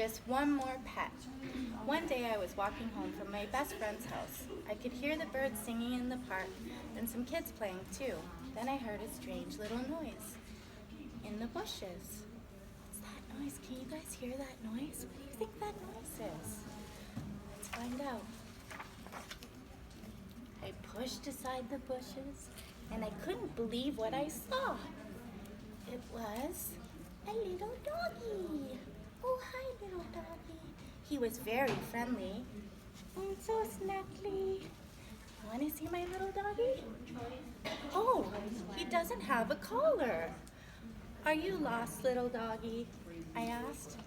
just one more pet. One day I was walking home from my best friend's house. I could hear the birds singing in the park and some kids playing too. Then I heard a strange little noise in the bushes. What's that noise? Can you guys hear that noise? What do you think that noise is? Let's find out. I pushed aside the bushes and I couldn't believe what I saw. It was a little doggy. Oh, hi, little doggy. He was very friendly and so snuggly. Want to see my little doggy? Oh, he doesn't have a collar. Are you lost, little doggy? I asked.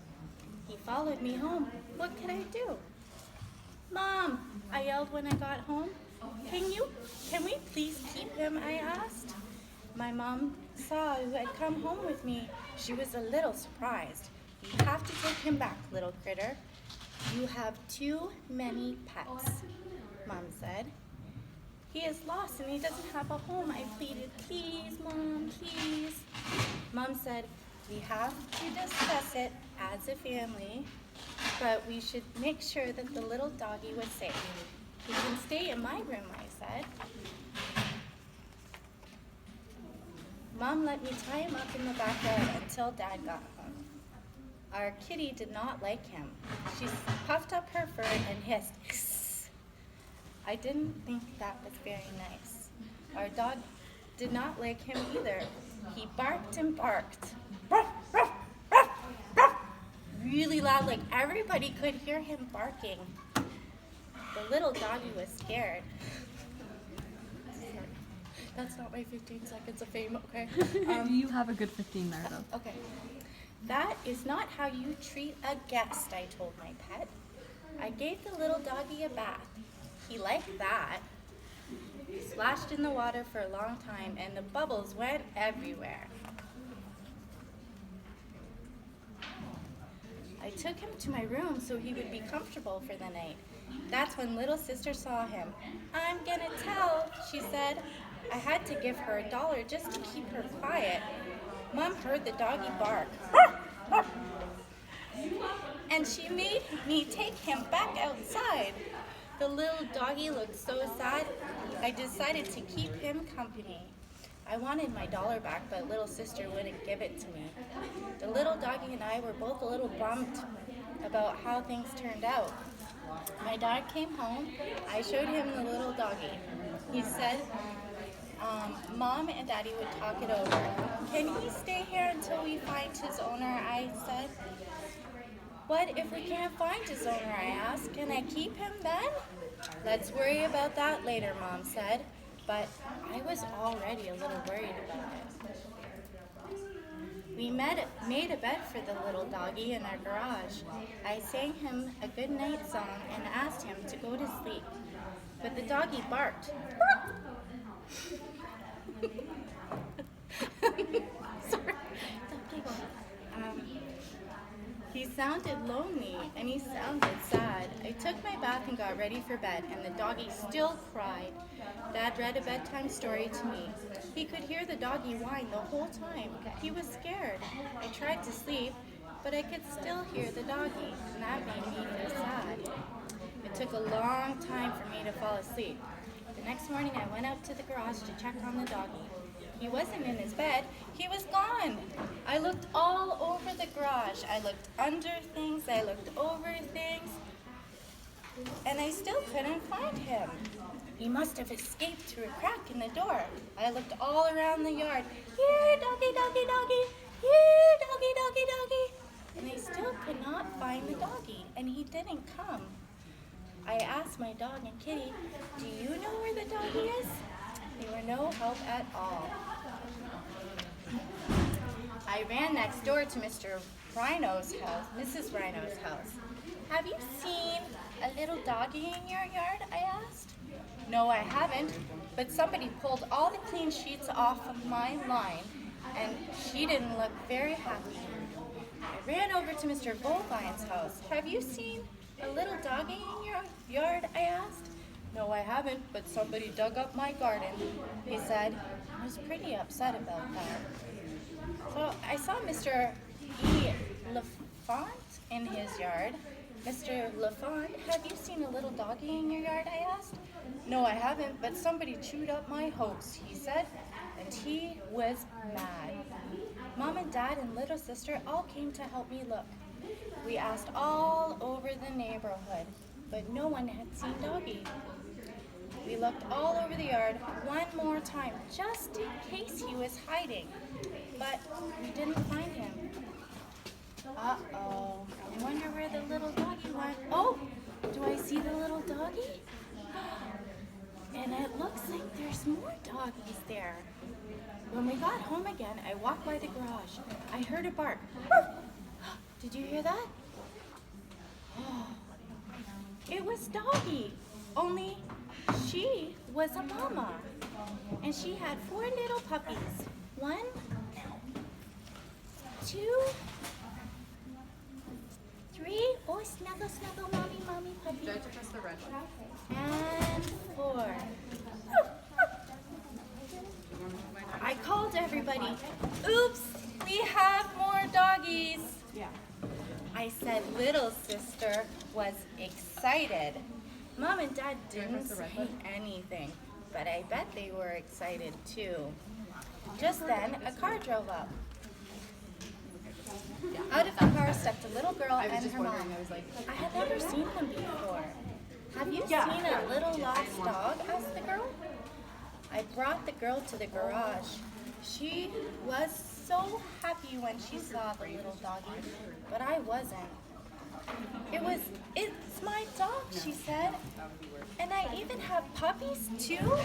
He followed me home. What could I do? Mom, I yelled when I got home. Can we please keep him? I asked. My mom saw who had come home with me. She was a little surprised. You have to take him back, little critter. You have too many pets, Mom said. He is lost and he doesn't have a home. I pleaded, please, Mom, please. Mom said, we have to discuss it as a family, but we should make sure that the little doggy was safe. He can stay in my room, I said. Mom let me tie him up in the backyard until Dad got home. Our kitty did not like him. She puffed up her fur and hissed, "Hiss." I didn't think that was very nice. Our dog did not like him either. He barked and barked. Ruff, ruff, ruff, ruff. Really loud, like everybody could hear him barking. The little doggy was scared. That's not my 15 seconds of fame, okay? You have a good 15 there, though. Okay. That is not how you treat a guest, I told my pet. I gave the little doggy a bath. He liked that. He splashed in the water for a long time, and the bubbles went everywhere. I took him to my room so he would be comfortable for the night. That's when little sister saw him. I'm gonna tell, she said. I had to give her $1 just to keep her quiet. Mom heard the doggy bark. And she made me take him back outside. The little doggy looked so sad, I decided to keep him company. I wanted my $1 back, but little sister wouldn't give it to me. The little doggy and I were both a little bummed about how things turned out. My dad came home. I showed him the little doggy. He said, Mom and Daddy would talk it over. Can he stay here until we find his owner? I said. What if we can't find his owner? I asked. Can I keep him then? Let's worry about that later, Mom said. But I was already a little worried about it. We made a bed for the little doggy in our garage. I sang him a good night song and asked him to go to sleep. But the doggy barked. Sorry. He sounded lonely and he sounded sad. I took my bath and got ready for bed, and the doggy still cried. Dad read a bedtime story to me. He could hear the doggy whine the whole time. He was scared. I tried to sleep, but I could still hear the doggy, and that made me feel sad. It took a long time for me to fall asleep. The next morning I went out to the garage to check on the doggy. He wasn't in his bed. He was gone. I looked all over the garage. I looked under things. I looked over things. And I still couldn't find him. He must have escaped through a crack in the door. I looked all around the yard. Here, doggy, doggy, doggy. Here, doggy, doggy, doggy. And I still could not find the doggy. And he didn't come. I asked my dog and kitty, do you know where the doggy is? They were no help at all. I ran next door to Mr. Rhino's house, Mrs. Rhino's house. Have you seen a little doggy in your yard? I asked. No, I haven't, but somebody pulled all the clean sheets off of my line, and she didn't look very happy. I ran over to Mr. Bullvine's house. Have you seen a little doggy in your yard? I asked. No, I haven't, but somebody dug up my garden, he said. I was pretty upset about that. So I saw Mr. E. Lafont in his yard. Mr. LaFont, have you seen a little doggy in your yard, I asked. No, I haven't, but somebody chewed up my hose, he said, and he was mad. Mom and Dad and little sister all came to help me look. We asked all over the neighborhood, but no one had seen Doggy. We looked all over the yard one more time, just in case he was hiding, but we didn't find him. Uh-oh, I wonder where the little doggy went. Oh, do I see the little doggy? And it looks like there's more doggies there. When we got home again, I walked by the garage. I heard a bark. Did you hear that? It was Doggy, only she was a mama. And she had 4 little puppies. 1, 2, 3. Oh, snuggle, snuggle, mommy, mommy, puppy. Do I have to press the red one? And 4. I called everybody. Oops, we have more doggies. Yeah. I said little sister was excited. Mom and Dad didn't say anything, but I bet they were excited too. Just then, a car drove up. Out of the car stepped a little girl and her mom. I had never seen them before. Have you seen a little lost dog? Asked the girl. I brought the girl to the garage. She was so happy when she saw the little doggy, but I wasn't. It's my dog, she said. And I even have puppies too?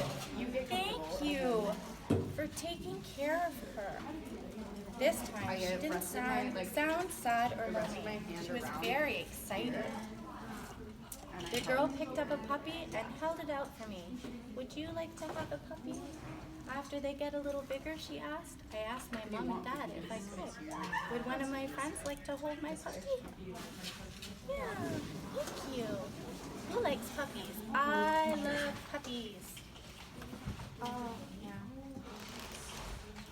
Thank you for taking care of her. This time she didn't sound sad or lonely. She was very excited. The girl picked up a puppy and held it out for me. Would you like to have a puppy? After they get a little bigger, she asked. I asked my mom and dad if I could. Would one of my friends like to hold my puppy? Yeah, thank you. Who likes puppies? I love puppies. Oh, yeah.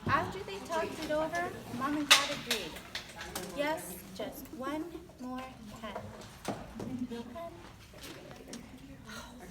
After they talked it over, Mom and Dad agreed. Yes, just one more pet.